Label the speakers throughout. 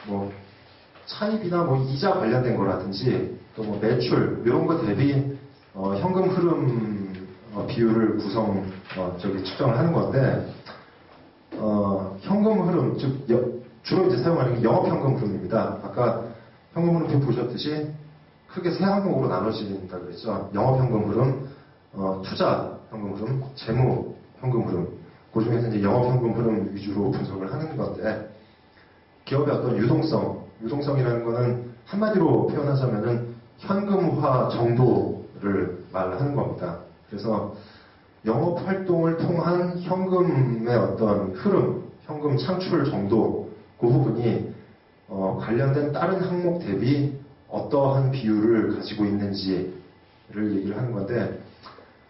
Speaker 1: 뭐 차입이나 뭐 이자 관련된 거라든지 또 뭐 매출 이런 거 대비 현금 흐름 비율을 측정을 하는 건데 현금 흐름 즉 주로 이제 사용하는 게 영업 현금 흐름입니다. 아까 현금 흐름표 보셨듯이 크게 세 항목으로 나눠진다 그랬죠. 영업 현금 흐름, 투자 현금 흐름, 재무 현금 흐름. 그 중에서 이제 영업 현금 흐름 위주로 분석을 하는 건데 기업의 어떤 유동성이라는 거는 한마디로 표현하자면은 현금화 정도를 말하는 겁니다. 그래서 영업 활동을 통한 현금의 어떤 흐름, 현금 창출 정도, 그 부분이 관련된 다른 항목 대비 어떠한 비율을 가지고 있는지를 얘기를 하는 건데,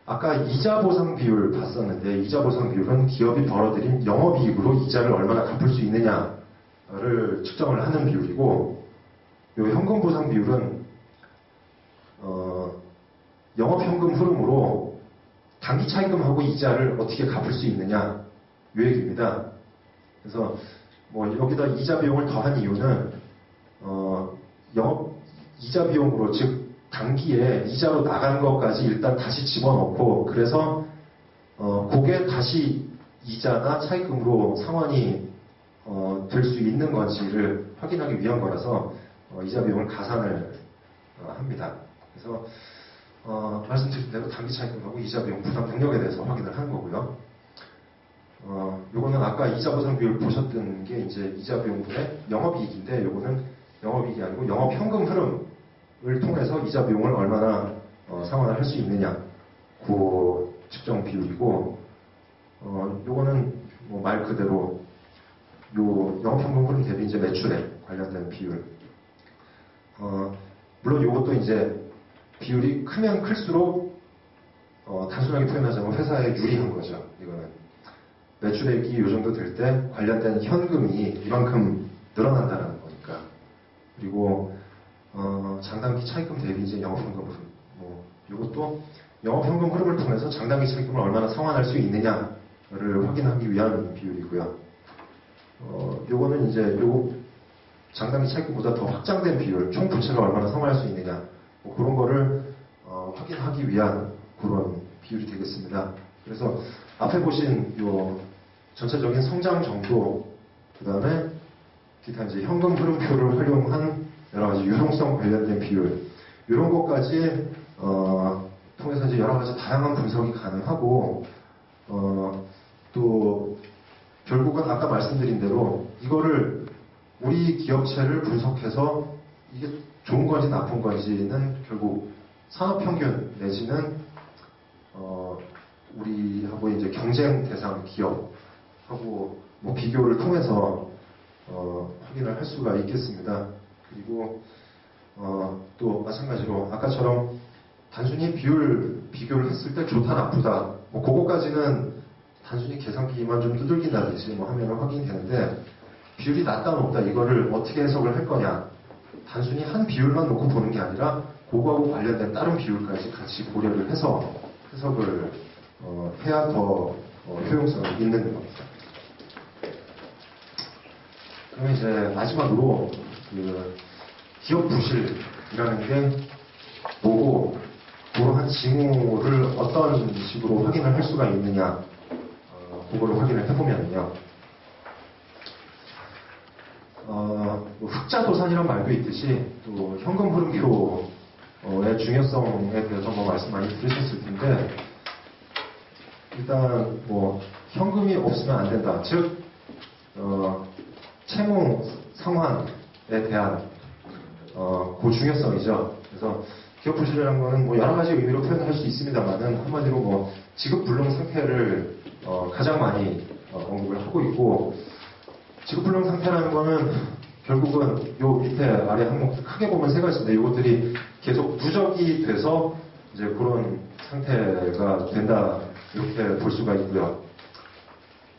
Speaker 1: 아까 이자 보상 비율 봤었는데, 이자 보상 비율은 기업이 벌어들인 영업이익으로 이자를 얼마나 갚을 수 있느냐를 측정을 하는 비율이고, 이 현금 보상 비율은 영업 현금 흐름으로 단기 차입금하고 이자를 어떻게 갚을 수 있느냐 이 얘기입니다. 그래서 뭐 여기다 이자 비용을 더한 이유는 영업 이자 비용으로 즉 단기에 이자로 나간 것까지 일단 다시 집어넣고 그래서 그게 다시 이자나 차입금으로 상환이 될 수 있는 건지를 확인하기 위한 거라서 이자 비용을 가산을 합니다. 그래서 말씀드린 대로 단기 차입금하고 이자 비용 부담 능력에 대해서 확인을 하는 거고요. 요거는 아까 이자 보상 비율 보셨던 게 이제 이자 비용분의 영업이익인데 요거는 영업이익이 아니고 영업 현금 흐름을 통해서 이자 비용을 얼마나 상환을 할 수 있느냐 그 측정 비율이고 요거는 뭐 말 그대로 요 영업 현금 흐름 대비 이제 매출에 관련된 비율. 물론 요것도 이제 비율이 크면 클수록 단순하게 표현하자면 회사에 유리한 거죠. 이거는 매출액이 요 정도 될 때 관련된 현금이 이만큼 늘어난다는 거니까. 그리고 장단기 차입금 대비 이제 영업현금 흐름. 뭐 이것도 영업현금 흐름을 통해서 장단기 차입금을 얼마나 상환할 수 있느냐를 확인하기 위한 비율이고요. 요거는 이제 요 장단기 차입금보다 더 확장된 비율, 총 부채가 얼마나 상환할 수 있느냐, 뭐 그런 거를 확인하기 위한 그런 비율이 되겠습니다. 그래서 앞에 보신 요 전체적인 성장 정도, 그 다음에 기타 이제 현금 흐름표를 활용한 여러 가지 유동성 관련된 비율, 이런 것까지 통해서 이제 여러 가지 다양한 분석이 가능하고, 또 결국은 아까 말씀드린 대로 이거를 우리 기업체를 분석해서 이게 좋은 건지 나쁜 건지는 결국 산업평균 내지는 우리하고 이제 경쟁 대상 기업하고 뭐 비교를 통해서 확인을 할 수가 있겠습니다. 그리고 또 마찬가지로 아까처럼 단순히 비교를 했을 때 좋다 나쁘다 뭐 그거까지는 단순히 계산기만 좀 두들긴다든지 뭐 하면 확인이 되는데 비율이 낮다 높다 이거를 어떻게 해석을 할 거냐, 단순히 한 비율만 놓고 보는 게 아니라 그거하고 관련된 다른 비율까지 같이 고려를 해서 해석을 해야 더 효용성이 있는 겁니다. 그러면 이제 마지막으로 그 기업 부실이라는 게 뭐고 그러한 징후를 어떤 식으로 확인을 할 수가 있느냐, 그거를 확인을 해보면요. 흑자도산이라는 말도 있듯이 또 현금 흐름표의 중요성에 대해서 뭐 말씀 많이 들으셨을 텐데, 일단 뭐 현금이 없으면 안 된다. 즉 채무 상환에 대한 그 중요성이죠. 그래서 기업 부실이라는 거는 뭐 여러 가지 의미로 표현할 수 있습니다만은 한마디로 뭐 지급 불능 상태를 가장 많이 언급을 하고 있고, 지급 불능 상태라는 거는 결국은 요 밑에 아래 항목 크게 보면 세 가지인데 이것들이 계속 누적이 돼서 이제 그런 상태가 된다 이렇게 볼 수가 있고요.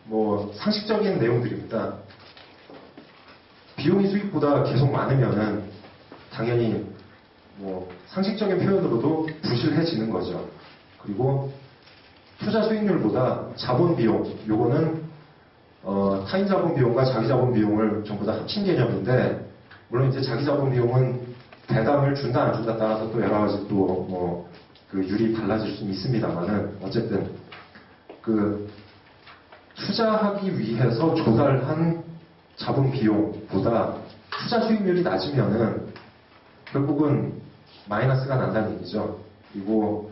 Speaker 1: 뭐 상식적인 내용들입니다. 비용이 수익보다 계속 많으면은 당연히 뭐 상식적인 표현으로도 부실해지는 거죠. 그리고 투자 수익률보다 자본 비용, 요거는 타인 자본 비용과 자기 자본 비용을 전부 다 합친 개념인데, 물론 이제 자기 자본 비용은 배당을 준다 안 준다 따라서 또 여러 가지 또 그 율이 달라질 수는 있습니다만은, 어쨌든 그 투자하기 위해서 조달한 자본 비용보다 투자 수익률이 낮으면은 결국은 마이너스가 난다는 얘기죠. 그리고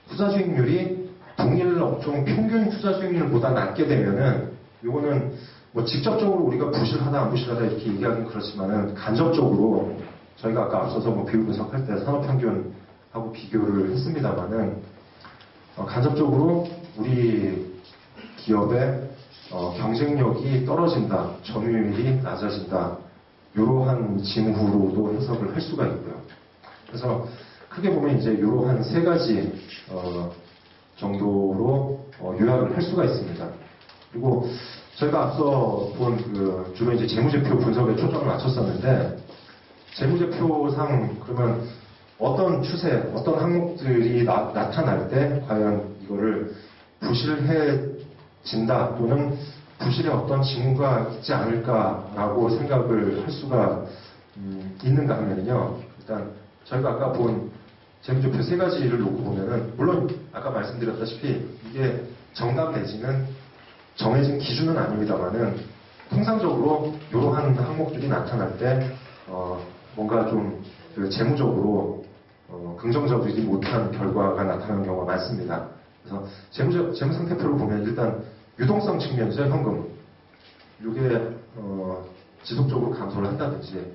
Speaker 1: 투자 수익률이 동일 업종 평균 투자 수익률보다 낮게 되면은, 이거는 뭐 직접적으로 우리가 부실하다 안 부실하다 이렇게 얘기하기는 그렇지만은, 간접적으로 저희가 아까 앞서서 뭐 비율 분석할 때 산업평균하고 비교를 했습니다만은, 간접적으로 우리 기업의 경쟁력이 떨어진다, 점유율이 낮아진다, 이러한 징후로도 해석을 할 수가 있고요. 그래서 크게 보면 이제 이러한 세 가지 정도로 요약을 할 수가 있습니다. 그리고 저희가 앞서 본 주로 이제 재무제표 분석에 초점을 맞췄었는데, 재무제표상 그러면 어떤 추세, 어떤 항목들이 나타날 때 과연 이거를 부실해진다 또는 부실의 어떤 징후가 있지 않을까라고 생각을 할 수가 있는가 하면요. 일단 저희가 아까 본 재무제표 세 가지를 놓고 보면은, 물론 아까 말씀드렸다시피 이게 정답 내지는 정해진 기준은 아닙니다만은, 통상적으로 이러한 항목들이 나타날 때 뭔가 좀 재무적으로 긍정적이지 못한 결과가 나타나는 경우가 많습니다. 그래서 재무상태표를 보면 일단 유동성 측면이죠. 현금. 이게 지속적으로 감소를 한다든지,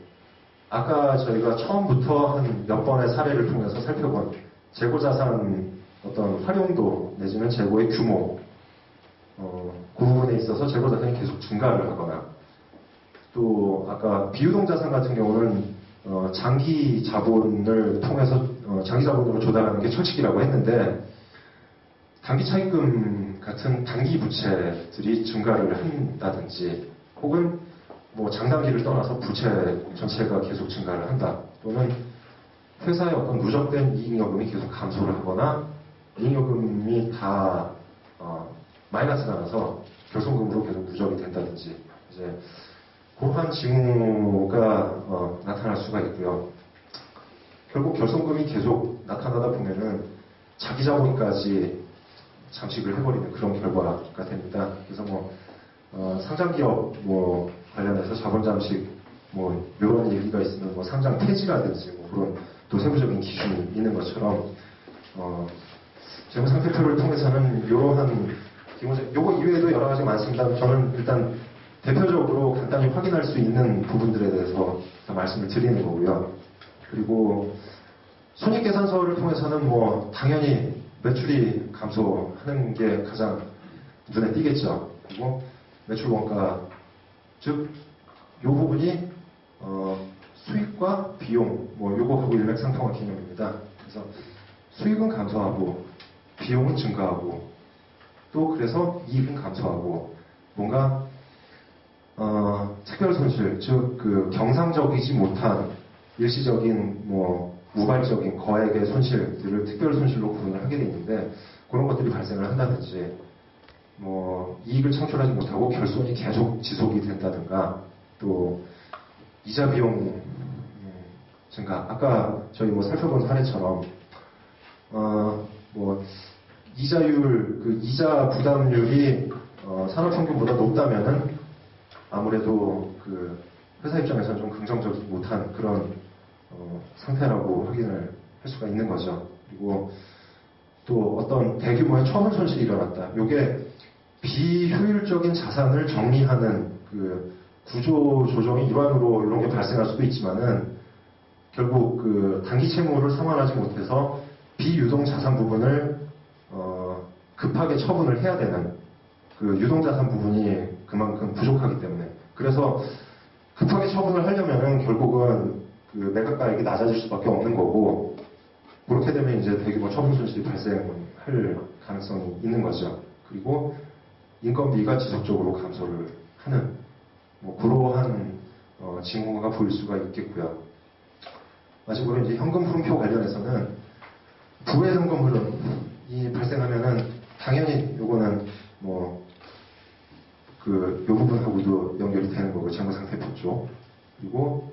Speaker 1: 아까 저희가 처음부터 한 몇 번의 사례를 통해서 살펴본 재고자산 어떤 활용도 내지는 재고의 규모, 그 부분에 있어서 재고자산이 계속 증가를 하거나, 또 아까 비유동자산 같은 경우는 장기 자본을 통해서 장기 자본으로 조달하는 게 철칙이라고 했는데, 단기 차입금 같은 단기 부채들이 증가를 한다든지, 혹은 뭐 장단기를 떠나서 부채 전체가 계속 증가를 한다, 또는 회사의 어떤 누적된 이익여금이 계속 감소를 하거나 이익여금이 다 마이너스가 나서 결손금으로 계속 누적이 된다든지, 이제 그러한 징후가 나타날 수가 있고요. 결국 결손금이 계속 나타나다 보면은 자기 자본까지 잠식을 해버리는 그런 결과가 됩니다. 그래서 상장기업 관련해서 자본 잠식 이런 얘기가 있으면 상장 폐지라든지 그런 또 세부적인 기준이 있는 것처럼, 재무상태표를 통해서는 이러한 기본적, 요거 이외에도 여러 가지 많습니다. 저는 일단 대표적으로 간단히 확인할 수 있는 부분들에 대해서 말씀을 드리는 거고요. 그리고 손익계산서를 통해서는 당연히 매출이 감소하는 게 가장 눈에 띄겠죠. 그리고 매출 원가, 즉 이 부분이 수익과 비용, 요거하고 일맥상통한 개념입니다. 그래서 수익은 감소하고 비용은 증가하고, 또 그래서 이익은 감소하고, 뭔가 특별 손실, 즉 경상적이지 못한 일시적인 우발적인 거액의 손실들을 특별 손실로 구분을 하게 되는데, 그런 것들이 발생을 한다든지, 이익을 창출하지 못하고 결손이 계속 지속이 된다든가, 또 이자 비용 증가, 아까 저희 살펴본 사례처럼 이자율, 이자 부담률이 산업평균보다 높다면은 아무래도 회사 입장에서는 좀 긍정적이지 못한 그런 상태라고 확인을 할 수가 있는 거죠. 그리고 또 어떤 대규모의 처분 손실이 일어났다. 이게 비효율적인 자산을 정리하는 구조 조정의 일환으로 이런 게 발생할 수도 있지만은, 결국 단기 채무를 상환하지 못해서 비유동 자산 부분을 급하게 처분을 해야 되는 유동 자산 부분이 그만큼 부족하기 때문에, 그래서 급하게 처분을 하려면은 결국은 매각가액이 낮아질 수밖에 없는 거고, 그렇게 되면 이제 대규모 처분 손실이 발생할 가능성이 있는 거죠. 그리고 인건비가 지속적으로 감소를 하는 그러한 징후가 보일 수가 있겠고요. 마지막으로 이제 현금 흐름표 관련해서는 부의 현금 흐름이 발생하면은 당연히 요거는 그 요 부분하고도 연결이 되는 거고 재무상태표 쪽. 그리고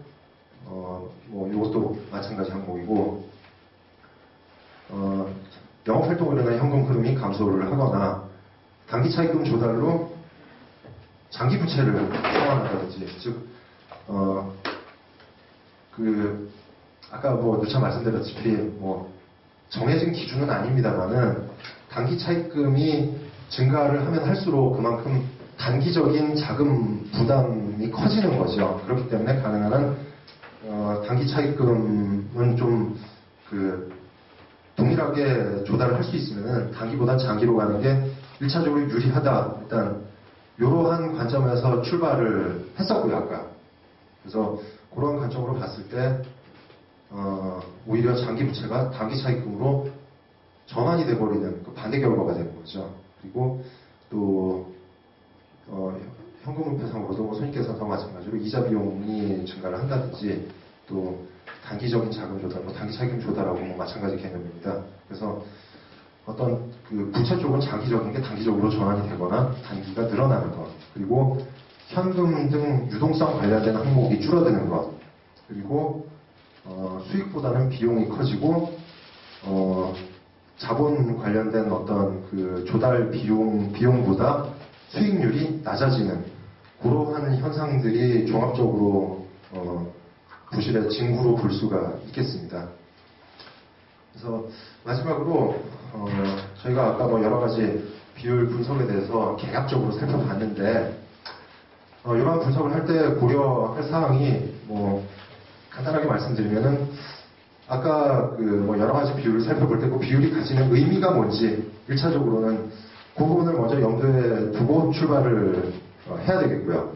Speaker 1: 뭐 이것도 마찬가지 항목이고 영업활동으로 인한 현금 흐름이 감소를 하거나 단기 차입금 조달로 장기 부채를 소환한다든지 즉 아까 뭐 누차 말씀드렸다시피 뭐 정해진 기준은 아닙니다만은 단기 차입금이 증가를 하면 할수록 그만큼 단기적인 자금 부담이 커지는 거죠. 그렇기 때문에 가능한 한 단기 차입금은 좀 동일하게 조달을 할 수 있으면 단기보다 장기로 가는 게 1차적으로 유리하다. 일단 이러한 관점에서 출발을 했었고요, 아까. 그래서 그런 관점으로 봤을 때 오히려 장기 부채가 단기 차입금으로 전환이 돼버리는 그 반대 결과가 되는 거죠. 그리고 또 현금흐름상으로도 뭐 손익계산서와 마찬가지로 이자 비용이 증가를 한다든지 또 단기적인 자금 조달, 뭐 단기 차입금 조달하고 뭐 마찬가지 개념입니다. 그래서 어떤 그 부채 쪽은 장기적인 게 단기적으로 전환이 되거나 단기가 늘어나는 것, 그리고 현금 등 유동성 관련된 항목이 줄어드는 것, 그리고 수익보다는 비용이 커지고 자본 관련된 어떤 그 조달 비용보다 수익률이 낮아지는 그러한 현상들이 종합적으로 부실의 징후로 볼 수가 있겠습니다. 그래서 마지막으로 저희가 아까 뭐 여러 가지 비율 분석에 대해서 개략적으로 살펴봤는데 이러한 분석을 할 때 고려할 사항이 뭐 간단하게 말씀드리면은 아까 그 뭐 여러 가지 비율을 살펴볼 때 그 비율이 가지는 의미가 뭔지 1차적으로는 그 부분을 먼저 염두에 두고 출발을 해야 되겠고요.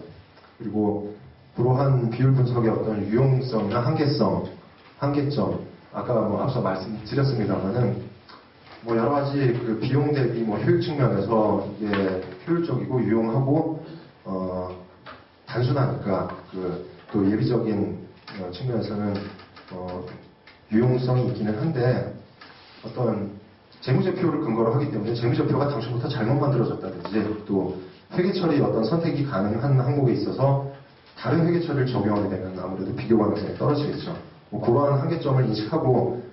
Speaker 1: 그리고 그러한 비율 분석의 어떤 유용성이나 한계점, 아까 뭐 앞서 말씀드렸습니다만은 뭐 여러 가지 그 비용 대비 뭐 효율 측면에서 이게 효율적이고 유용하고 단순하니까 또 예비적인 측면에서는 유용성이 있기는 한데 어떤 재무제표를 근거로 하기 때문에 재무제표가 당초부터 잘못 만들어졌다든지 또 회계처리 어떤 선택이 가능한 항목에 있어서 다른 회계처리를 적용하게 되면 아무래도 비교 가능성이 떨어지겠죠. 뭐 그러한 한계점을 인식하고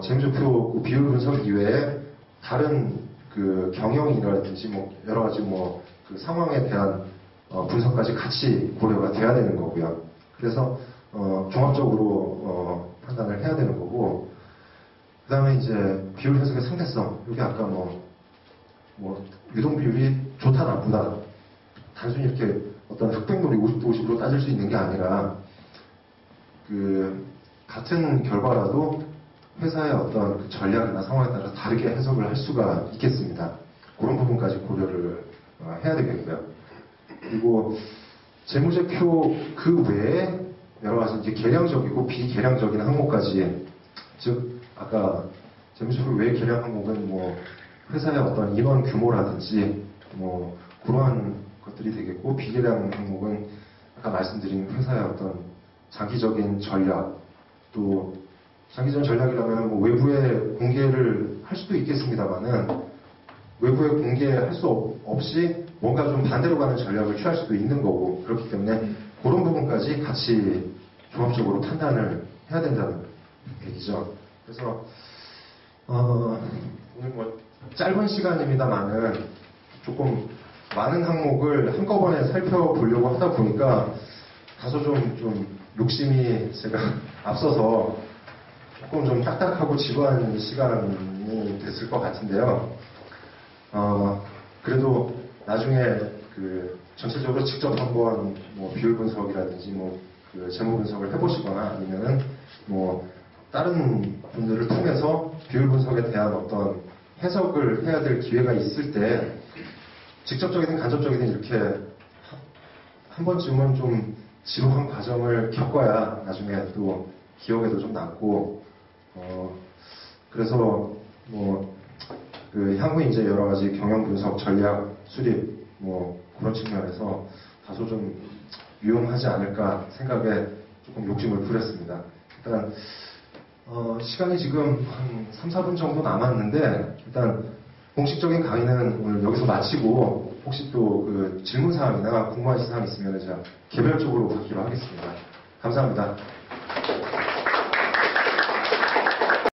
Speaker 1: 재무제표 그 비율 분석 이외에 다른 그 경영이라든지 뭐 여러 가지 뭐 그 상황에 대한 분석까지 같이 고려가 돼야 되는 거고요. 그래서 종합적으로 판단을 해야 되는 거고, 그 다음에 이제 비율 해석의 상대성. 여기 아까 뭐 유동 비율이 좋다 나쁘다 단순히 이렇게 어떤 흑백놀이 50대 50으로 따질 수 있는 게 아니라 그 같은 결과라도 회사의 어떤 그 전략이나 상황에 따라 다르게 해석을 할 수가 있겠습니다. 그런 부분까지 고려를 해야 되겠고요. 그리고 재무제표 그 외에 여러 가지 이제 계량적이고 비계량적인 항목까지, 즉 아까 재무제표 외 계량 항목은 뭐 회사의 어떤 인원 규모라든지 뭐 그러한 것들이 되겠고, 비계량 항목은 아까 말씀드린 회사의 어떤 장기적인 전략, 또 장기적인 전략이라면 뭐 외부에 공개를 할 수도 있겠습니다만은 외부에 공개할 수 없이 뭔가 좀 반대로 가는 전략을 취할 수도 있는 거고, 그렇기 때문에 그런 부분까지 같이 종합적으로 판단을 해야 된다는 얘기죠. 그래서 오늘 뭐 짧은 시간입니다만은 조금 많은 항목을 한꺼번에 살펴보려고 하다 보니까 다소 좀 욕심이 제가 앞서서 조금 좀 딱딱하고 지루한 시간이 됐을 것 같은데요. 그래도 나중에 그 전체적으로 직접 한번 뭐 비율 분석이라든지 뭐 그 재무 분석을 해보시거나 아니면은 뭐 다른 분들을 통해서 비율 분석에 대한 어떤 해석을 해야 될 기회가 있을 때 직접적이든 간접적이든 이렇게 한 번쯤은 좀 지루한 과정을 겪어야 나중에 또 기억에도 좀 남고, 그래서 뭐 그 향후 이제 여러 가지 경영 분석, 전략, 수립 뭐 그런 측면에서 다소 좀 유용하지 않을까 생각에 조금 욕심을 부렸습니다. 일단 시간이 지금 한 3, 4분 정도 남았는데 일단 공식적인 강의는 오늘 여기서 마치고 혹시 또 그 질문 사항이나 궁금하신 사항 있으면 제가 개별적으로 받기로 하겠습니다. 감사합니다.